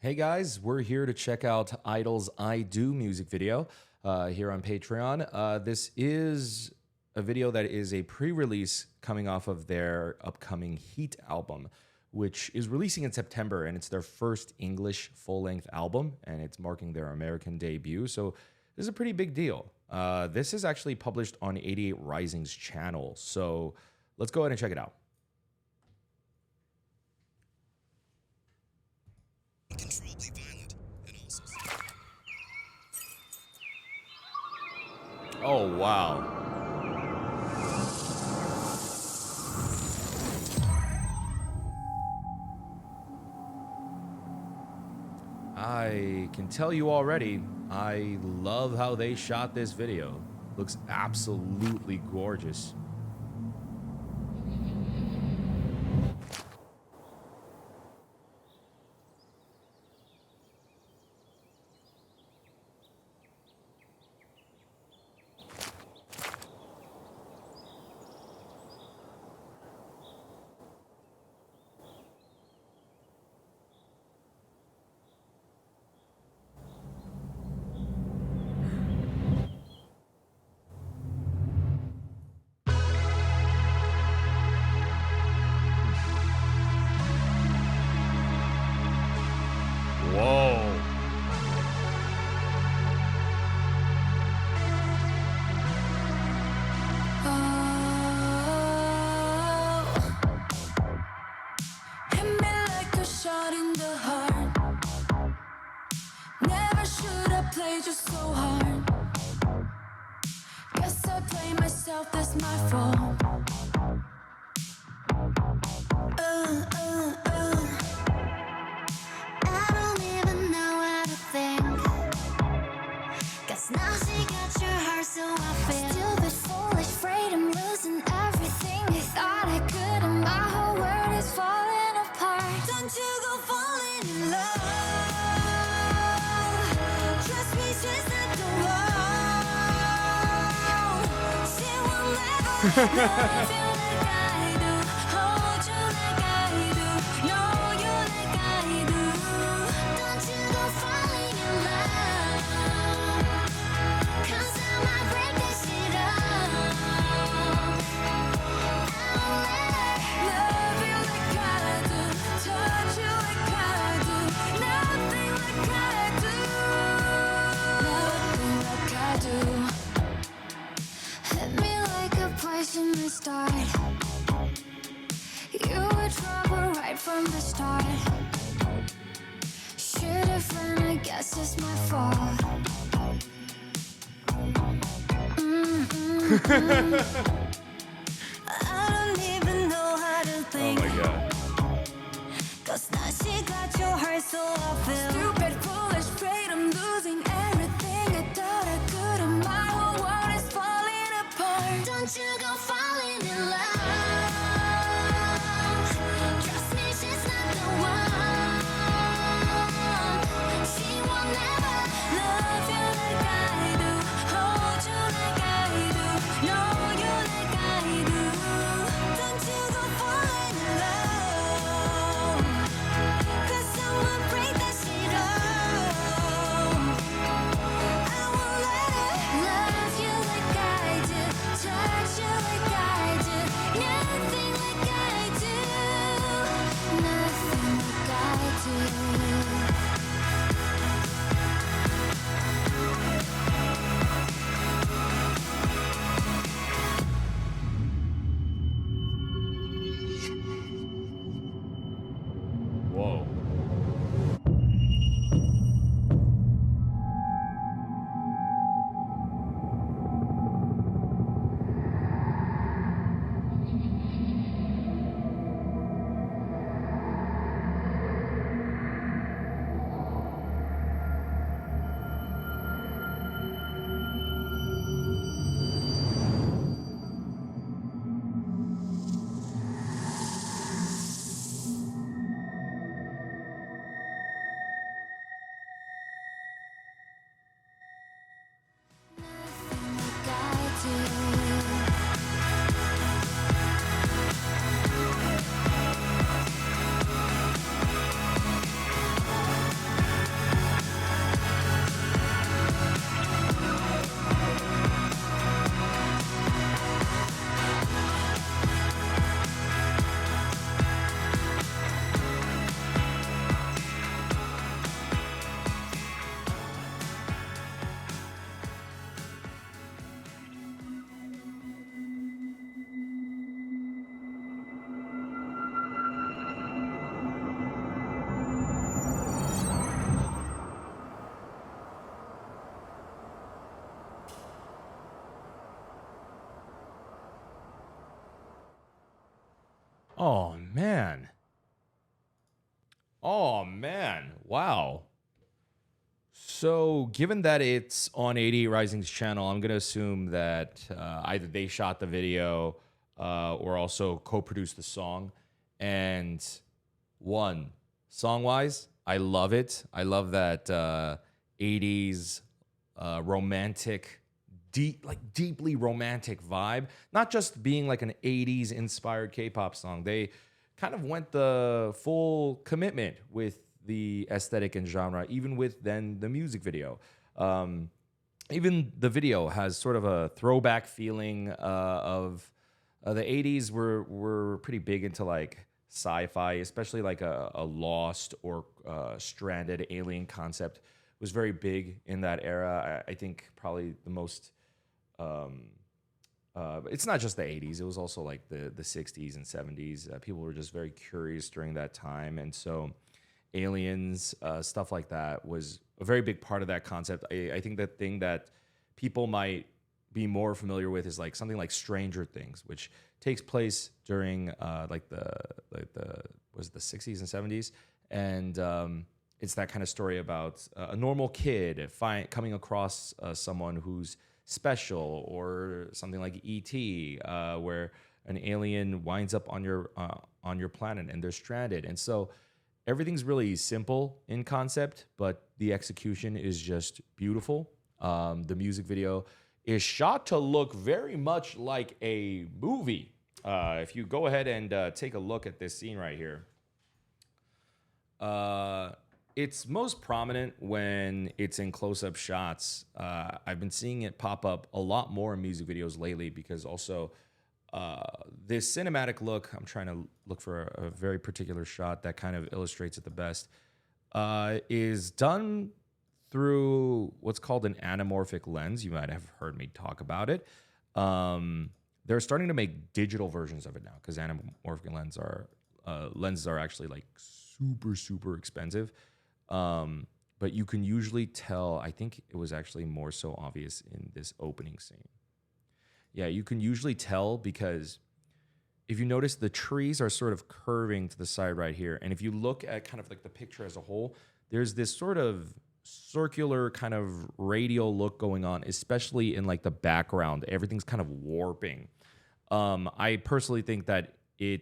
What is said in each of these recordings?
Hey guys, we're here to check out I-DLE's I Do music video here on Patreon. This is a video that is a pre-release coming off of their upcoming Heat album, which is releasing in September, and it's their first English full-length album, and it's marking their American debut, so this is a pretty big deal. This is actually published on 88 Rising's channel, so let's go ahead and check it out. Uncontrollably violent and also Oh, wow. I can tell you already, I love how they shot this video. Looks absolutely gorgeous. Whoa. Hit me like a shot in the heart. Never should have played you so hard. Guess I play myself, that's my fault. I don't even know how to think. Guess now she got your heart, so I feel stupid, foolish, afraid I'm losing everything. I thought I could, and my whole world is falling apart. Don't you go falling in love. Trust me, she's not the one. She will never love you like I do, hold you like I do, know you like I do. Don't you go falling in love, 'cause I might break this shit up. I'll love you like I do, touch you like I do, nothing like I do, nothing like I do. Hit me like a poison to start. You were trouble right from the start. Should've run, I guess it's my fault. I don't even know how to Oh think. my god. 'Cause now she got your heart, so I feel stupid, foolish, afraid I'm losing everything. I thought I could, and my whole world is falling apart. Don't you go falling in love. Trust me, she's not the one. She will never love you like I do, hold you like I do, know you like I do. Don't you go falling in love, 'cause someone break that shit up. I won't let her love you like I do, touch you man. Wow. So, given that it's on 88 Rising's channel, I'm going to assume that either they shot the video or also co produced the song. And one, song wise, I love it. I love that 80s romantic, deeply romantic vibe. Not just being like an 80s inspired K pop song. They kind of went the full commitment with the aesthetic and genre, even with then the music video. Even the video has sort of a throwback feeling of the 80s were pretty big into like sci-fi, especially like a lost or stranded alien concept was very big in that era. I think probably the most it's not just the 80s. It was also like the 60s and 70s. People were just very curious during that time. And so aliens, stuff like that was a very big part of that concept. I think the thing that people might be more familiar with is like something like Stranger Things, which takes place during like the was it the 60s and 70s, and it's that kind of story about a normal kid coming across someone who's special, or something like E.T., where an alien winds up on your planet and they're stranded, and so everything's really simple in concept, but the execution is just beautiful. The music video is shot to look very much like a movie. If you go ahead and take a look at this scene right here, it's most prominent when it's in close-up shots. I've been seeing it pop up a lot more in music videos lately because also this cinematic look, I'm trying to look for a very particular shot that kind of illustrates it the best, is done through what's called an anamorphic lens. You might have heard me talk about it. They're starting to make digital versions of it now because anamorphic lenses are actually like super expensive. But you can usually tell, I think it was actually more so obvious in this opening scene. Yeah, you can usually tell because if you notice, the trees are sort of curving to the side right here. And if you look at kind of like the picture as a whole, there's this sort of circular kind of radial look going on, especially in like the background. Everything's kind of warping. I personally think that it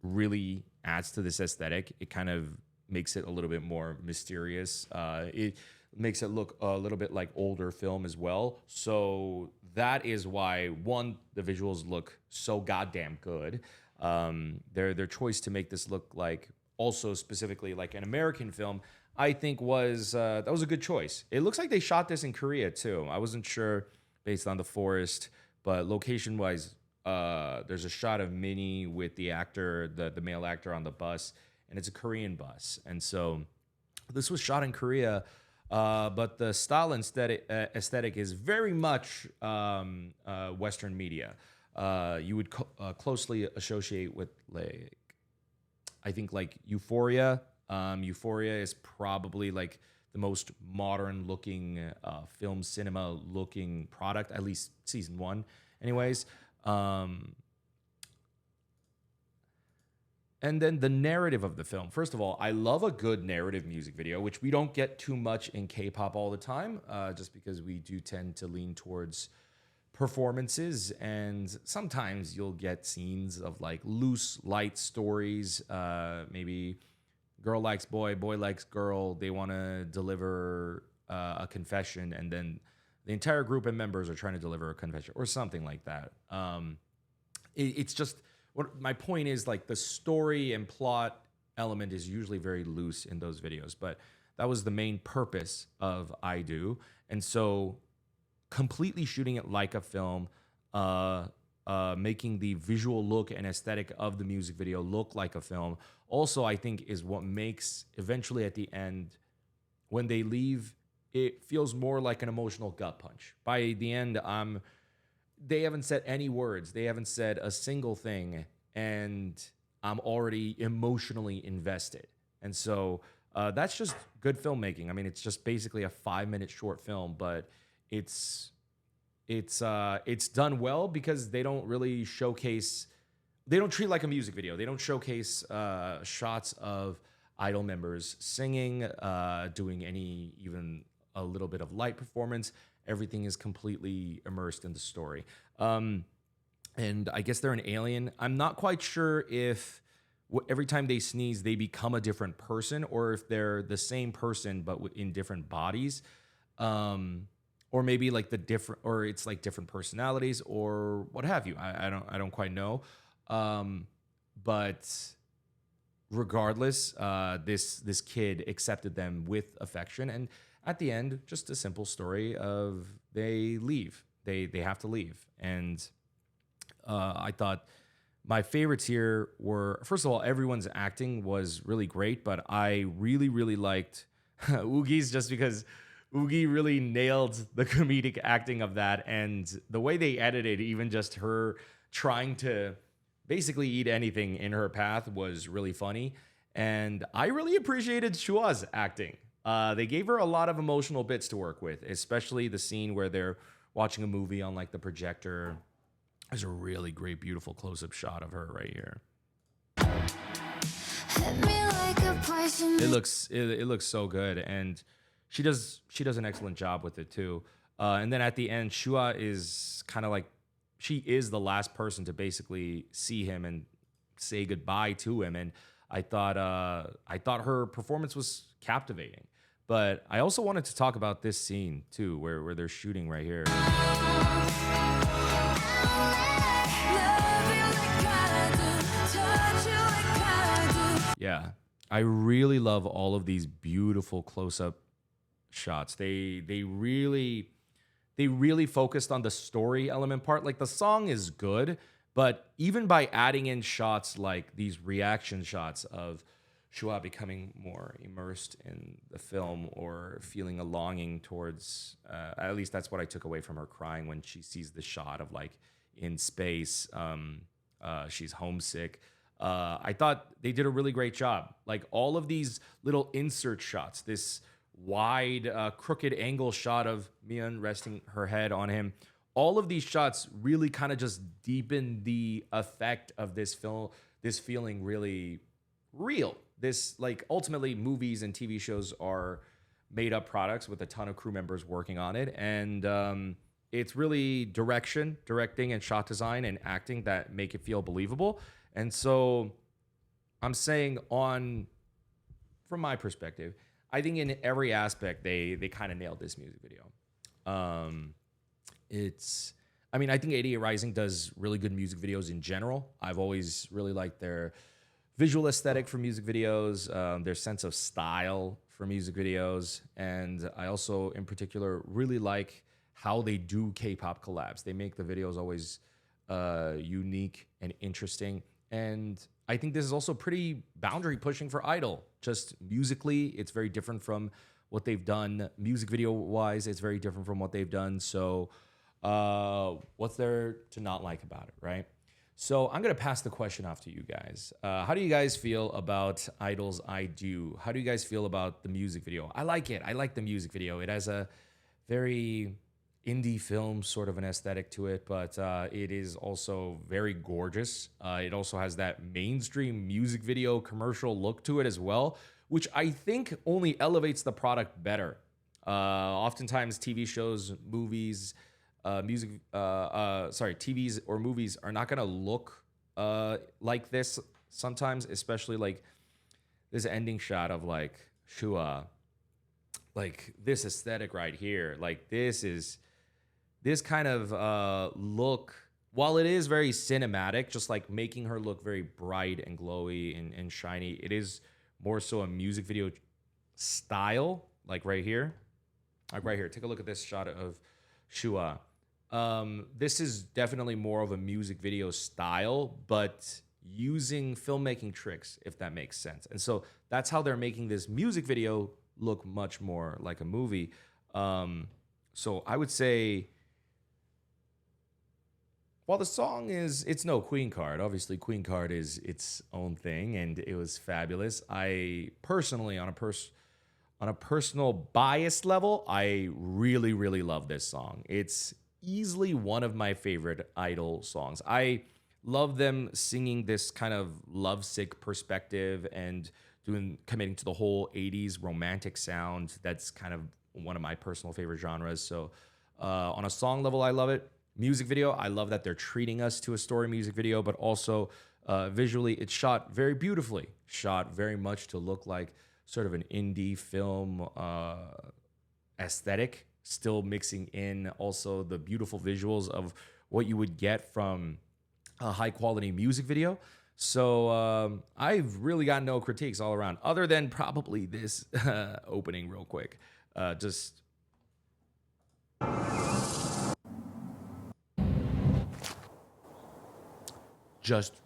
really adds to this aesthetic. It kind of makes it a little bit more mysterious. It makes it look a little bit like older film as well. So that is why, one, the visuals look so goddamn good. Their choice to make this look like also specifically like an American film, I think that was a good choice. It looks like they shot this in Korea too. I wasn't sure based on the forest, but location wise, there's a shot of Minnie with the actor, the male actor on the bus, and it's a Korean bus. And so this was shot in Korea, but the style and aesthetic is very much Western media. You would closely associate with, like, I think like Euphoria. Euphoria is probably like the most modern looking film cinema looking product, at least season one anyways. And then the narrative of the film. First of all, I love a good narrative music video, which we don't get too much in K-pop all the time, just because we do tend to lean towards performances, and sometimes you'll get scenes of like loose, light stories. Maybe girl likes boy, boy likes girl. They want to deliver a confession, and then the entire group of members are trying to deliver a confession or something like that. It's just... What my point is, like, the story and plot element is usually very loose in those videos, but that was the main purpose of I-DLE. And so completely shooting it like a film, making the visual look and aesthetic of the music video look like a film, also I think is what makes eventually at the end, when they leave, it feels more like an emotional gut punch. By the end, they haven't said any words. They haven't said a single thing, and I'm already emotionally invested. And so that's just good filmmaking. I mean, it's just basically a 5-minute short film, but it's done well because they don't really showcase. They don't treat it like a music video. They don't showcase shots of idol members singing, doing any even a little bit of light performance. Everything is completely immersed in the story. And I guess they're an alien. I'm not quite sure if every time they sneeze, they become a different person, or if they're the same person but in different bodies, or maybe like the different, or it's like different personalities, or what have you. I don't quite know. But regardless, this kid accepted them with affection, and at the end, just a simple story of they leave. They have to leave, and I thought my favorites here were, first of all, everyone's acting was really great, but I really liked Oogi's, just because Oogie really nailed the comedic acting of that, and the way they edited even just her trying to basically eat anything in her path was really funny. And I really appreciated Shua's acting. They gave her a lot of emotional bits to work with, especially the scene where they're watching a movie on like the projector. There's a really great, beautiful close-up shot of her right here. Hit me like a poison. It looks so good, and she does an excellent job with it too. And then at the end, Shua is kind of like, she is the last person to basically see him and say goodbye to him. And I thought her performance was captivating. But I also wanted to talk about this scene too, where they're shooting right here. Yeah, I really love all of these beautiful close-up shots. They really focused on the story element part. Like, the song is good, but even by adding in shots like these reaction shots of Shua becoming more immersed in the film, or feeling a longing towards, at least that's what I took away from her crying when she sees the shot of like in space, she's homesick. I thought they did a really great job. Like, all of these little insert shots, this wide, crooked angle shot of Mian resting her head on him. All of these shots really kind of just deepen the effect of this film, this feeling really real. This, like, ultimately, movies and TV shows are made up products with a ton of crew members working on it. And it's really directing and shot design and acting that make it feel believable. And so I'm saying, from my perspective, I think in every aspect, they kind of nailed this music video. I think 88 Rising does really good music videos in general. I've always really liked their visual aesthetic for music videos, their sense of style for music videos. And I also, in particular, really like how they do K-pop collabs. They make the videos always unique and interesting. And I think this is also pretty boundary pushing for I-DLE. Just musically, it's very different from what they've done. Music video wise, it's very different from what they've done. So what's there to not like about it, right? So I'm going to pass the question off to you guys. How do you guys feel about I-DLE's I-DLE? How do you guys feel about the music video? I like it. I like the music video. It has a very indie film sort of an aesthetic to it, but it is also very gorgeous. It also has that mainstream music video commercial look to it as well, which I think only elevates the product better. Oftentimes TV shows, movies, TVs or movies are not gonna look like this sometimes, especially like this ending shot of like Shua, like this aesthetic right here. Like, this kind of look, while it is very cinematic, just like making her look very bright and glowy and shiny, it is more so a music video style. Like right here, take a look at this shot of Shua. This is definitely more of a music video style, but using filmmaking tricks, if that makes sense. And so that's how they're making this music video look much more like a movie. So I would say, while the song it's no Queen Card, obviously Queen Card is its own thing, and it was fabulous. I personally, on a personal bias level, I really love this song. It's easily one of my favorite I-DLE songs. I love them singing this kind of lovesick perspective and committing to the whole 80s romantic sound. That's kind of one of my personal favorite genres. So on a song level, I love it. Music video, I love that they're treating us to a story music video, but also visually, it's shot very beautifully, shot very much to look like sort of an indie film aesthetic, still mixing in also the beautiful visuals of what you would get from a high quality music video. So I've really got no critiques all around, other than probably this opening real quick. Just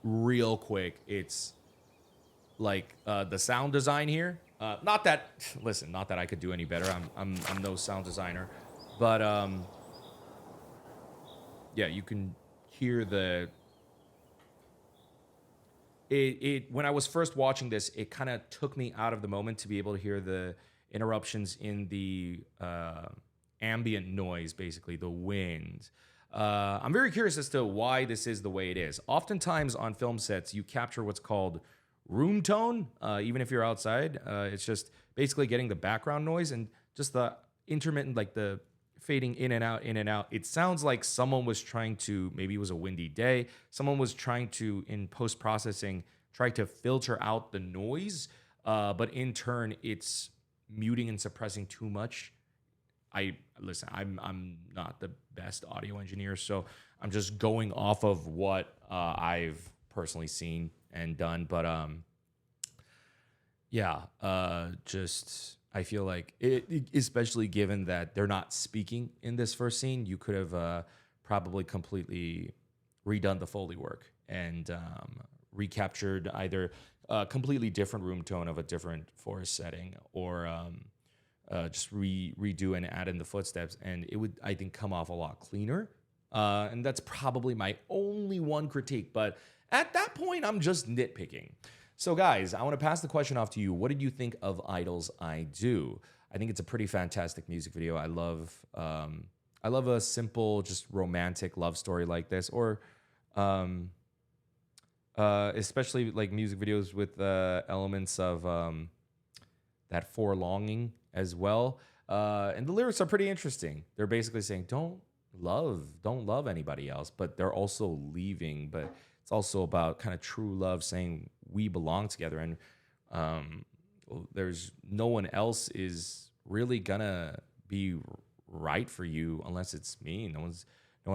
real quick, it's like the sound design here. Not that, listen, not that I could do any better. I'm no sound designer, but yeah, you can hear it when I was first watching this, it kind of took me out of the moment to be able to hear the interruptions in the ambient noise, basically the wind. I'm very curious as to why this is the way it is. Oftentimes on film sets, you capture what's called room tone, even if you're outside. It's just basically getting the background noise and just the intermittent, like the fading in and out, in and out. It sounds like someone was trying to, maybe it was a windy day, someone was trying to, in post-processing, try to filter out the noise, but in turn, it's muting and suppressing too much. Listen, I'm not the best audio engineer, so I'm just going off of what I've personally seen and done. But just I feel like especially given that they're not speaking in this first scene, you could have probably completely redone the Foley work and recaptured either a completely different room tone of a different forest setting, or just redo and add in the footsteps, and it would, I think, come off a lot cleaner. And that's probably my only one critique. But at that point, I'm just nitpicking. So, guys, I want to pass the question off to you. What did you think of I-DLE's I-DO? I think it's a pretty fantastic music video. I love a simple, just romantic love story like this, or especially like music videos with elements of that forlonging as well. And the lyrics are pretty interesting. They're basically saying, don't love anybody else, but they're also leaving. But it's also about kind of true love, saying we belong together, and there's no one else is really gonna be right for you unless it's me. No one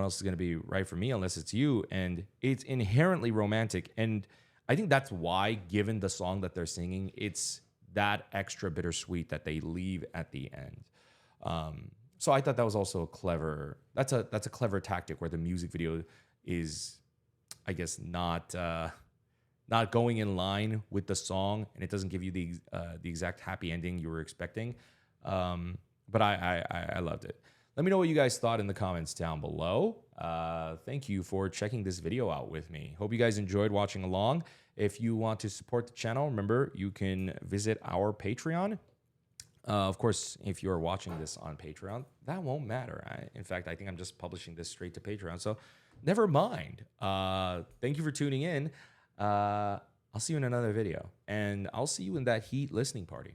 else is gonna be right for me unless it's you. And it's inherently romantic, and I think that's why, given the song that they're singing, it's that extra bittersweet that they leave at the end. So I thought that was also that's a clever tactic, where the music video is, I guess, not going in line with the song, and it doesn't give you the exact happy ending you were expecting. But I loved it. Let me know what you guys thought in the comments down below. Thank you for checking this video out with me. Hope you guys enjoyed watching along. If you want to support the channel, remember, you can visit our Patreon. Of course, if you're watching this on Patreon, that won't matter. In fact, I think I'm just publishing this straight to Patreon, so never mind. Thank you for tuning in. I'll see you in another video, and I'll see you in that Heat listening party.